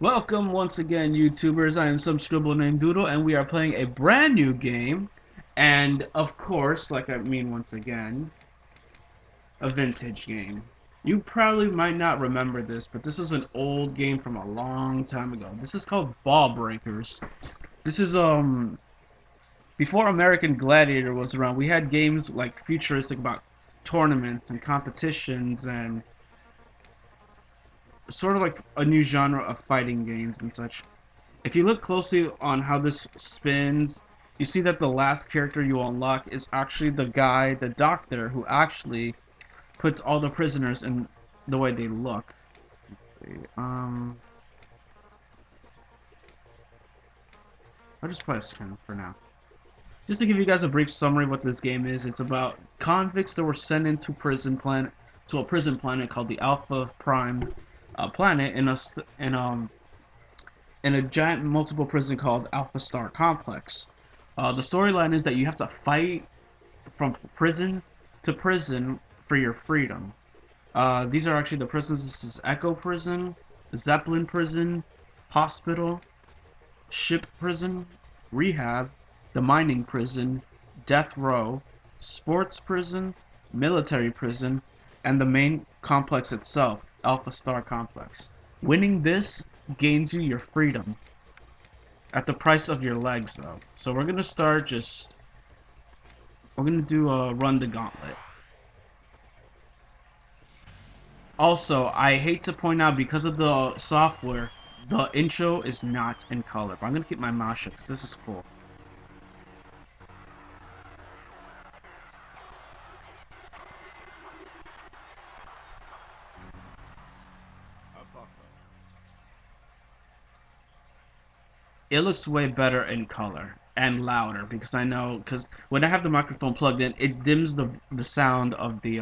Welcome once again, YouTubers. I am some scribble named Doodle, and we are playing a brand new game. And of course, once again, a vintage game. You probably might not remember this, but this is an old game from a long time ago. This is called Ball Breakers. This is before American Gladiator was around. We had games like futuristic about tournaments and competitions and sort of like a new genre of fighting games and such. If you look closely on how this spins, you see that the last character you unlock is actually the guy, the doctor, who actually puts all the prisoners in the way they look. Let's see. I'll just play a skin for now. Just to give you guys a brief summary of what this game is, it's about convicts that were sent into a prison planet called the Alpha Prime planet in a giant multiple prison called Alpha Star Complex. The storyline is that you have to fight from prison to prison for your freedom. These are actually the prisons. This is Echo Prison, Zeppelin Prison, Hospital, Ship Prison, Rehab, the Mining Prison, Death Row, Sports Prison, Military Prison, and the main complex itself, Alpha Star Complex. Winning this gains you your freedom at the price of your legs, though. So we're gonna we're gonna do a run the gauntlet. Also, I hate to point out, because of the software, the intro is not in color, but I'm gonna keep my mouth shut because this is cool. It looks way better in color and louder because because when I have the microphone plugged in, it dims the sound of the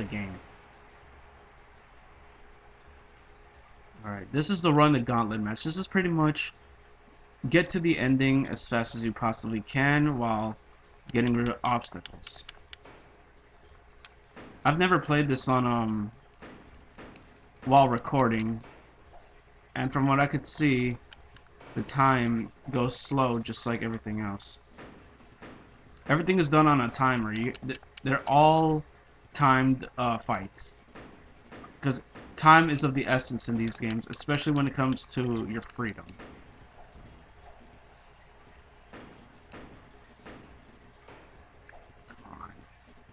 game. Alright, this is the run the gauntlet match. This is pretty much get to the ending as fast as you possibly can while getting rid of obstacles. I've never played this on while recording, and from what I could see, the time goes slow just like everything else. Everything is done on a timer. They're all timed fights, because time is of the essence in these games, especially when it comes to your freedom.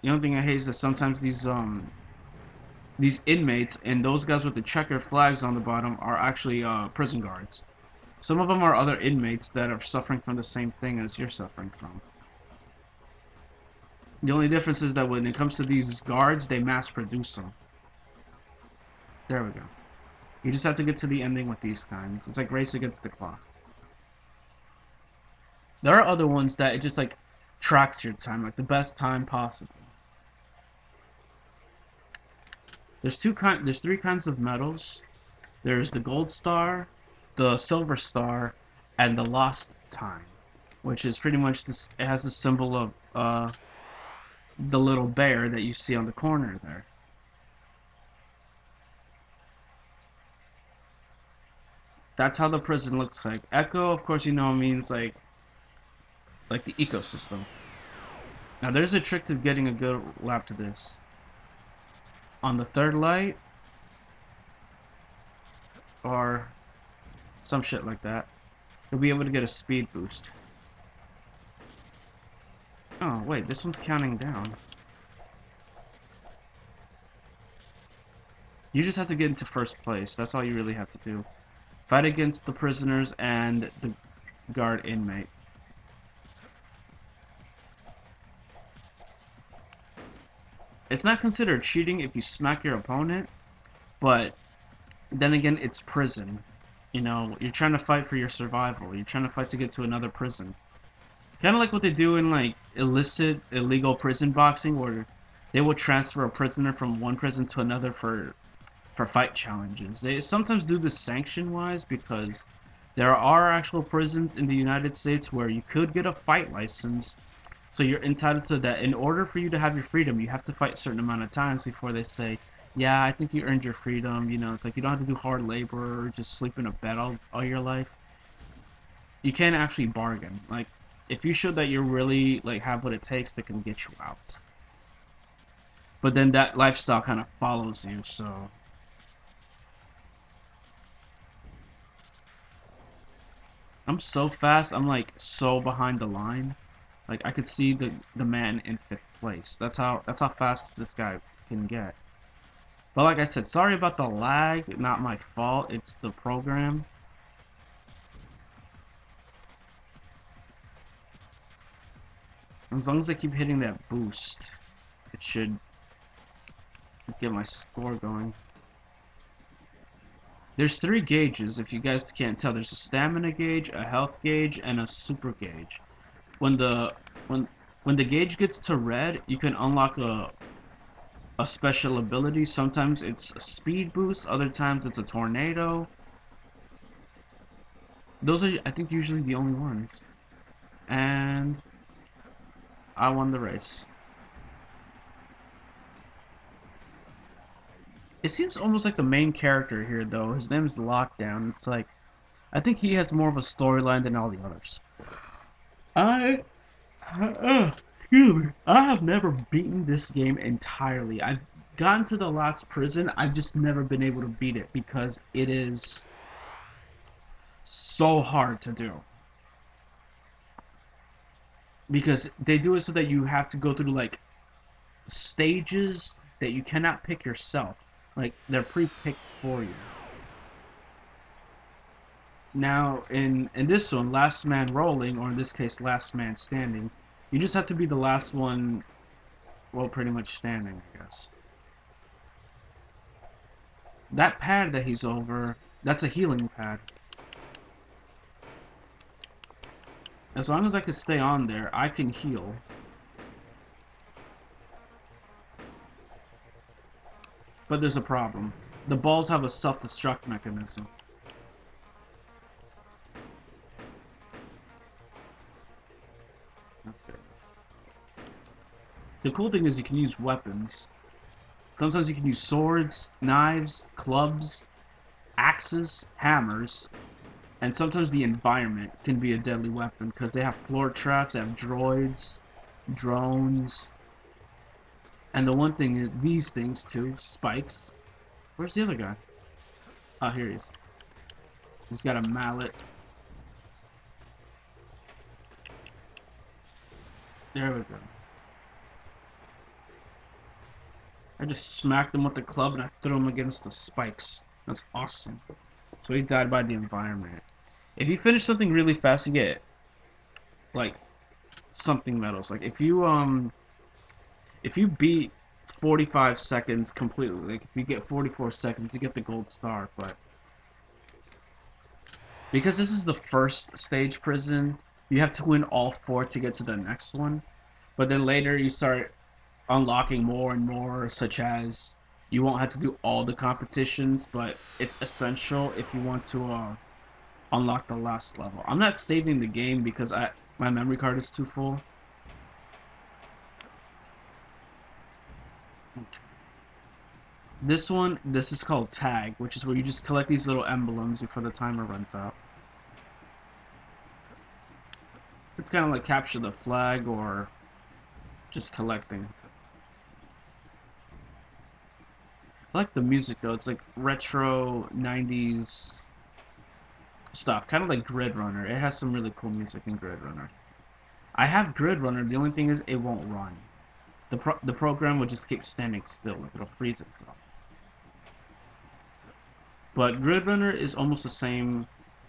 The only thing I hate is that sometimes these inmates and those guys with the checkered flags on the bottom are actually prison guards. Some of them are other inmates that are suffering from the same thing as you're suffering from. The only difference is that when it comes to these guards, they mass produce them. There we go. You just have to get to the ending with these kinds. It's like race against the clock. There are other ones that it just like tracks your time, like the best time possible. There's three kinds of medals. There's the gold star, the silver star, and the lost time, which is pretty much this. It has the symbol of the little bear that you see on the corner there. That's how the prison looks like. Echo, of course, means like the ecosystem. Now there's a trick to getting a good lap to this. On the third light, or some shit like that, you'll be able to get a speed boost. Oh wait, this one's counting down. You just have to get into first place. That's all you really have to do. Fight against the prisoners and the guard inmate. It's not considered cheating if you smack your opponent, but then again, it's prison. You're trying to fight for your survival. You're trying to fight to get to another prison. Kind of like what they do in like illegal prison boxing, where they will transfer a prisoner from one prison to another for fight challenges. They sometimes do this sanction-wise because there are actual prisons in the United States where you could get a fight license, so you're entitled to that. In order for you to have your freedom, you have to fight a certain amount of times before they say, Yeah, I think you earned your freedom. You know, it's like you don't have to do hard labor or just sleep in a bed all your life. You can actually bargain. Like, if you show that you really like have what it takes, they can get you out. But then that lifestyle kind of follows you. So I'm so fast. I'm like so behind the line. Like I could see the man in fifth place. That's how fast this guy can get. But like I said, sorry about the lag. Not my fault. It's the program. As long as I keep hitting that boost, it should get my score going. There's three gauges, if you guys can't tell. There's a stamina gauge, a health gauge, and a super gauge. When the when when the gauge gets to red, you can unlock a special ability. Sometimes it's a speed boost, other times it's a tornado. Those are, I think, usually the only ones. And I won the race. It seems almost like the main character here, though. His name is Lockdown. It's like, I think he has more of a storyline than all the others. I, excuse me, I have never beaten this game entirely. I've gotten to the last prison. I've just never been able to beat it because it is so hard to do. Because they do it so that you have to go through like stages that you cannot pick yourself. Like they're pre-picked for you. Now in this one, last man rolling, or in this case, last man standing, you just have to be the last one. Well, pretty much standing, I guess. That pad that he's over, that's a healing pad. As long as I could stay on there, I can heal. But there's a problem. The balls have a self-destruct mechanism. That's good. The cool thing is you can use weapons. Sometimes you can use swords, knives, clubs, axes, hammers, and sometimes the environment can be a deadly weapon because they have floor traps, they have droids, drones, and the one thing is these things too, spikes. Where's the other guy? Oh, here he is. He's got a mallet. There we go. I just smacked him with the club and I threw him against the spikes. That's awesome. So he died by the environment. If you finish something really fast, you get like something medals. Like if you beat 45 seconds completely, like if you get 44 seconds, you get the gold star. But because this is the first stage prison, you have to win all four to get to the next one. But then later you start unlocking more and more, such as you won't have to do all the competitions, but it's essential if you want to unlock the last level. I'm not saving the game because my memory card is too full. This is called tag, which is where you just collect these little emblems before the timer runs out. It's kind of like capture the flag or just collecting. I like the music though. It's like retro 90s stuff, kind of like Grid Runner. It has some really cool music in Grid Runner. I have Grid Runner. The only thing is it won't run. The program will just keep standing still. Like it'll freeze itself. But Grid Runner is almost the same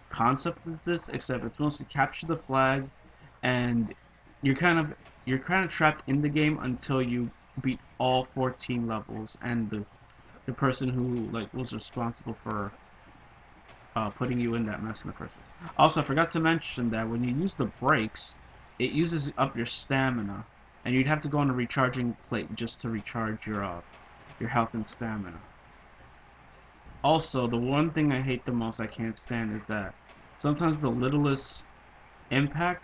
concept as this, except it's mostly capture the flag, and you're kind of trapped in the game until you beat all 14 levels, and the person who like was responsible for putting you in that mess in the first place. Also, I forgot to mention that when you use the brakes, it uses up your stamina, and you'd have to go on a recharging plate just to recharge your health and stamina. Also, the one thing I hate the most, I can't stand, is that sometimes the littlest impact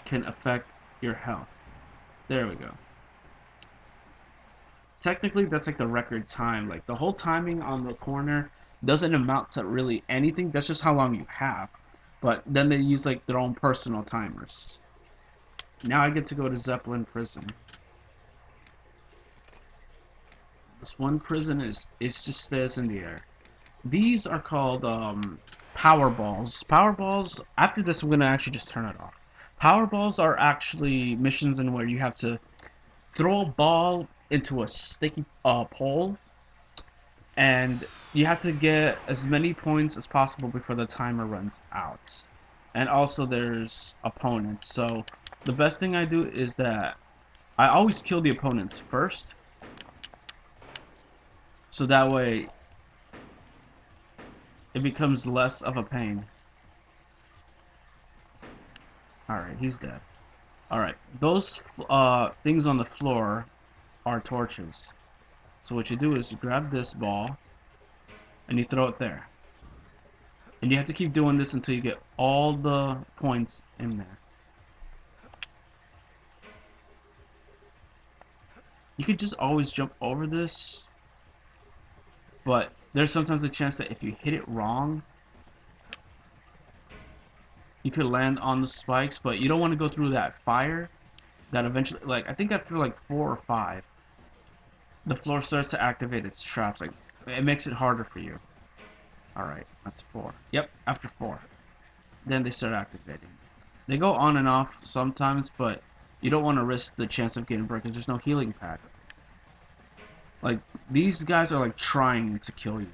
can affect your health. There we go. technically that's like the record time. Like the whole timing on the corner doesn't amount to really anything. That's just how long you have. But then they use like their own personal timers. Now I get to go to Zeppelin prison. This one prison is it just stays in the air. These are called power balls. Power balls. After this, I'm gonna actually just turn it off. Power balls are actually missions in where you have to throw a ball into a sticky pole, and you have to get as many points as possible before the timer runs out. And also, there's opponents. So the best thing I do is that I always kill the opponents first, so that way it becomes less of a pain. Alright, he's dead. Alright, those things on the floor are torches. So what you do is you grab this ball and you throw it there. And you have to keep doing this until you get all the points in there. You could just always jump over this, but there's sometimes a chance that if you hit it wrong, you could land on the spikes, but you don't want to go through that fire that eventually, like, I think after like 4 or 5, the floor starts to activate its traps. Like, it makes it harder for you. Alright, that's 4. Yep, after 4. Then they start activating. They go on and off sometimes, but you don't want to risk the chance of getting burned because there's no healing pack. Like, these guys are like trying to kill you.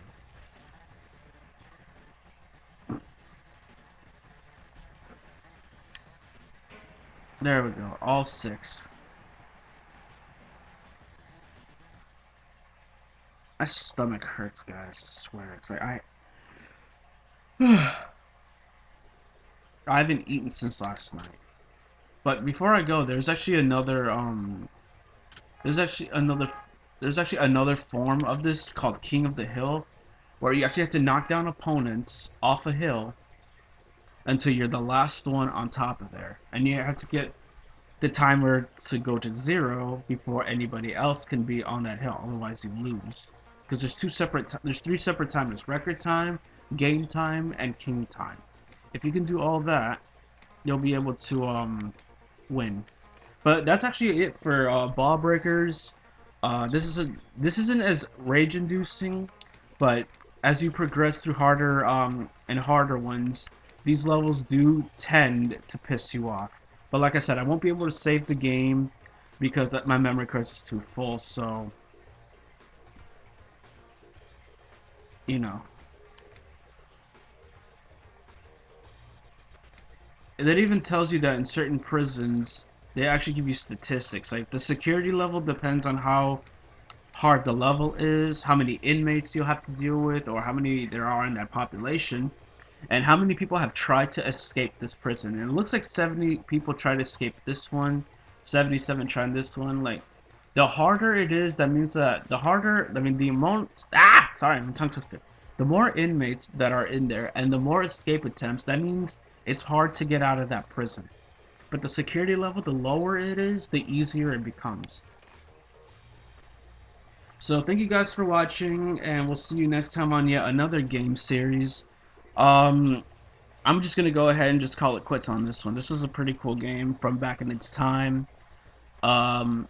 There we go, all 6. My stomach hurts, guys, I swear. It's like I haven't eaten since last night. But before I go, there's actually another there's actually another form of this called King of the Hill, where you actually have to knock down opponents off a hill until you're the last one on top of there, and you have to get the timer to go to 0 before anybody else can be on that hill. Otherwise, you lose. Because there's 3 separate timers: record time, game time, and king time. If you can do all that, you'll be able to win. But that's actually it for ball breakers. This isn't as rage inducing, but as you progress through harder and harder ones, these levels do tend to piss you off. But like I said, I won't be able to save the game because my memory card is too full. So you know, that even tells you that in certain prisons they actually give you statistics. Like the security level depends on how hard the level is, how many inmates you'll have to deal with, or how many there are in that population, and how many people have tried to escape this prison. And it looks like 70 people tried to escape this one, 77 tried this one. Like, the harder it is, that means that the amount, sorry, I'm tongue twisted. The more inmates that are in there and the more escape attempts, that means it's hard to get out of that prison. But the security level, the lower it is, the easier it becomes. So thank you guys for watching, and we'll see you next time on yet another game series. I'm just gonna go ahead and just call it quits on this one. This is a pretty cool game from back in its time.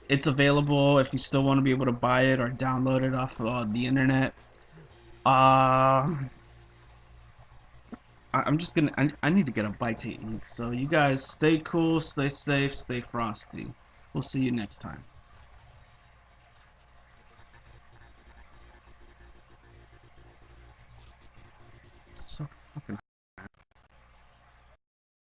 It's available if you still want to be able to buy it or download it off the internet. I need to get a bite to eat. So you guys stay cool, stay safe, stay frosty. We'll see you next time. So fucking